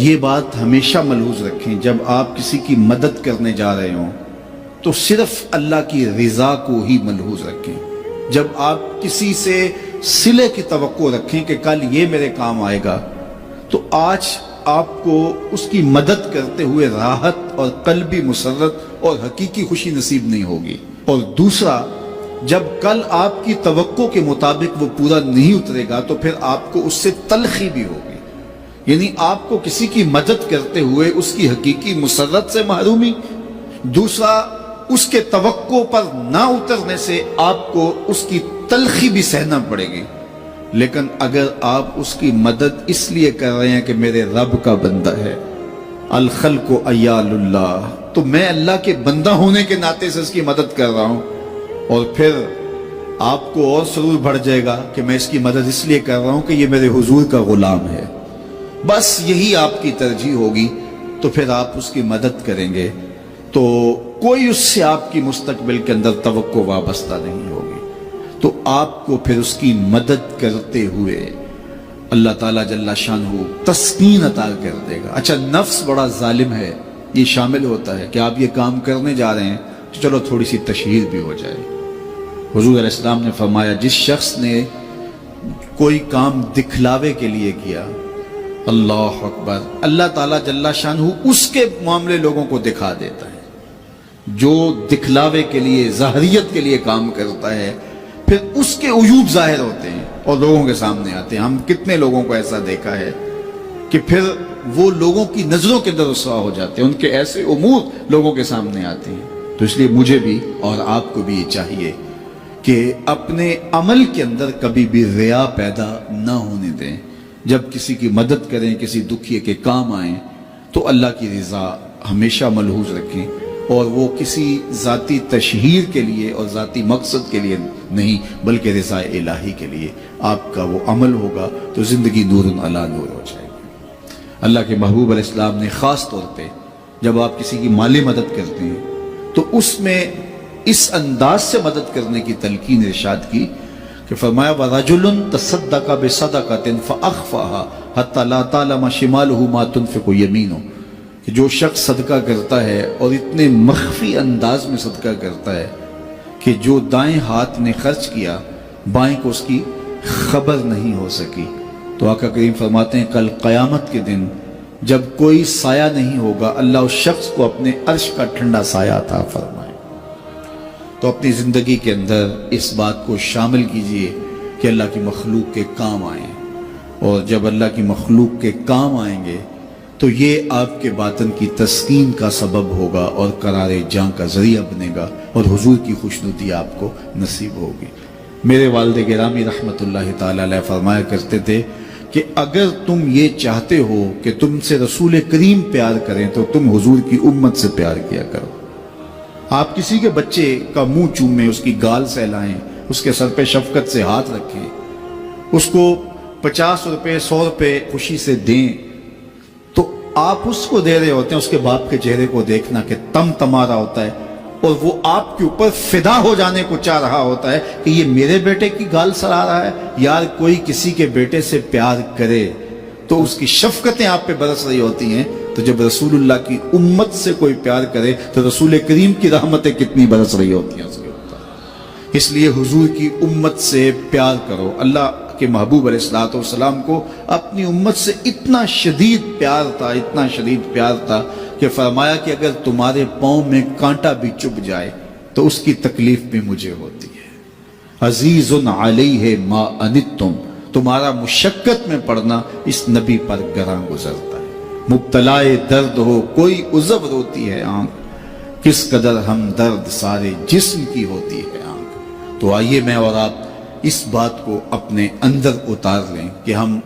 یہ بات ہمیشہ ملحوظ رکھیں، جب آپ کسی کی مدد کرنے جا رہے ہوں تو صرف اللہ کی رضا کو ہی ملحوظ رکھیں۔ جب آپ کسی سے صلے کی توقع رکھیں کہ کل یہ میرے کام آئے گا، تو آج آپ کو اس کی مدد کرتے ہوئے راحت اور قلبی مسرت اور حقیقی خوشی نصیب نہیں ہوگی۔ اور دوسرا، جب کل آپ کی توقع کے مطابق وہ پورا نہیں اترے گا تو پھر آپ کو اس سے تلخی بھی ہوگی، یعنی آپ کو کسی کی مدد کرتے ہوئے اس کی حقیقی مسرت سے محرومی، دوسرا اس کے توقع پر نہ اترنے سے آپ کو اس کی تلخی بھی سہنا پڑے گی۔ لیکن اگر آپ اس کی مدد اس لیے کر رہے ہیں کہ میرے رب کا بندہ ہے، الخلق عیال اللہ، تو میں اللہ کے بندہ ہونے کے ناطے سے اس کی مدد کر رہا ہوں، اور پھر آپ کو اور سرور بڑھ جائے گا کہ میں اس کی مدد اس لیے کر رہا ہوں کہ یہ میرے حضور کا غلام ہے، بس یہی آپ کی ترجیح ہوگی، تو پھر آپ اس کی مدد کریں گے تو کوئی اس سے آپ کی مستقبل کے اندر توقع وابستہ نہیں ہوگی، تو آپ کو پھر اس کی مدد کرتے ہوئے اللہ تعالیٰ جل شانہ تسکین عطا کر دے گا۔ اچھا، نفس بڑا ظالم ہے، یہ شامل ہوتا ہے کہ آپ یہ کام کرنے جا رہے ہیں تو چلو تھوڑی سی تشہیر بھی ہو جائے۔ حضور علیہ السلام نے فرمایا، جس شخص نے کوئی کام دکھلاوے کے لیے کیا، اللہ اکبر، اللہ تعالیٰ جل شانہ اس کے معاملے لوگوں کو دکھا دیتا ہے۔ جو دکھلاوے کے لیے، ظاہریت کے لیے کام کرتا ہے، پھر اس کے عیوب ظاہر ہوتے ہیں اور لوگوں کے سامنے آتے ہیں۔ ہم کتنے لوگوں کو ایسا دیکھا ہے کہ پھر وہ لوگوں کی نظروں کے اندر رسوا ہو جاتے ہیں، ان کے ایسے امور لوگوں کے سامنے آتے ہیں۔ تو اس لیے مجھے بھی اور آپ کو بھی یہ چاہیے کہ اپنے عمل کے اندر کبھی بھی ریا پیدا نہ ہونے دیں۔ جب کسی کی مدد کریں، کسی دکھیے کے کام آئیں، تو اللہ کی رضا ہمیشہ ملحوظ رکھیں، اور وہ کسی ذاتی تشہیر کے لیے اور ذاتی مقصد کے لیے نہیں، بلکہ رضا الہی کے لیے آپ کا وہ عمل ہوگا تو زندگی نور علی نور ہو جائے گی۔ اللہ کے محبوب علیہ السلام نے خاص طور پہ جب آپ کسی کی مالی مدد کرتے ہیں تو اس میں اس انداز سے مدد کرنے کی تلقین ارشاد کی کہ فرمایا، وَرَجُلٌ تَصَدَّقَ بِصَدَقَةٍ فَأَخْفَاهَا حَتَّى لَا تَعْلَمَ شِمَالُهُ مَا تُنْفِقُ يَمِينُهُ، کہ جو شخص صدقہ کرتا ہے اور اتنے مخفی انداز میں صدقہ کرتا ہے کہ جو دائیں ہاتھ نے خرچ کیا بائیں کو اس کی خبر نہیں ہو سکی، تو آقا کریم فرماتے ہیں کل قیامت کے دن جب کوئی سایہ نہیں ہوگا، اللہ اس شخص کو اپنے عرش کا ٹھنڈا سایہ عطا فرمائے۔ تو اپنی زندگی کے اندر اس بات کو شامل کیجئے کہ اللہ کی مخلوق کے کام آئیں، اور جب اللہ کی مخلوق کے کام آئیں گے تو یہ آپ کے باطن کی تسکین کا سبب ہوگا اور قرار جاں کا ذریعہ بنے گا، اور حضور کی خوشنودی آپ کو نصیب ہوگی۔ میرے والد گرامی رحمت اللہ تعالی علیہ فرمایا کرتے تھے کہ اگر تم یہ چاہتے ہو کہ تم سے رسول کریم پیار کریں تو تم حضور کی امت سے پیار کیا کرو۔ آپ کسی کے بچے کا منہ چومیں، اس کی گال سہلائیں، اس کے سر پہ شفقت سے ہاتھ رکھیں، اس کو 50 روپے 100 روپے خوشی سے دیں، تو آپ اس کو دے رہے ہوتے ہیں، اس کے باپ کے چہرے کو دیکھنا کہ تم تمہارا ہوتا ہے، اور وہ آپ کے اوپر فدا ہو جانے کو چاہ رہا ہوتا ہے کہ یہ میرے بیٹے کی گال سڑا رہا ہے۔ یار کوئی کسی کے بیٹے سے پیار کرے تو اس کی شفقتیں آپ پہ برس رہی ہوتی ہیں، تو جب رسول اللہ کی امت سے کوئی پیار کرے تو رسول کریم کی رحمتیں کتنی برس رہی ہوتی ہیں اس کے اوپر۔ اس لیے حضور کی امت سے پیار کرو۔ اللہ کے محبوب علیہ السلام کو اپنی امت سے اتنا شدید پیار تھا، اتنا شدید پیار تھا کہ فرمایا کہ اگر تمہارے پاؤں میں کانٹا بھی چبھ جائے تو اس کی تکلیف بھی مجھے ہوتی ہے۔ عزیز علیہ ما عنتم، تمہارا مشقت میں پڑنا اس نبی پر گراں گزرتا ہے۔ مبتلا درد ہو کوئی عذب روتی ہے آنکھ، کس قدر ہم درد سارے جسم کی ہوتی ہے آنکھ۔ تو آئیے میں اور آپ اس بات کو اپنے اندر اتار لیں کہ ہم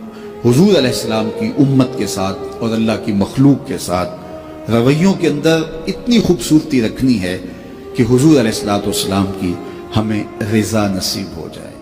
حضور علیہ السلام کی امت کے ساتھ اور اللہ کی مخلوق کے ساتھ رویوں کے اندر اتنی خوبصورتی رکھنی ہے کہ حضور علیہ السلام کی ہمیں رضا نصیب ہو جائے۔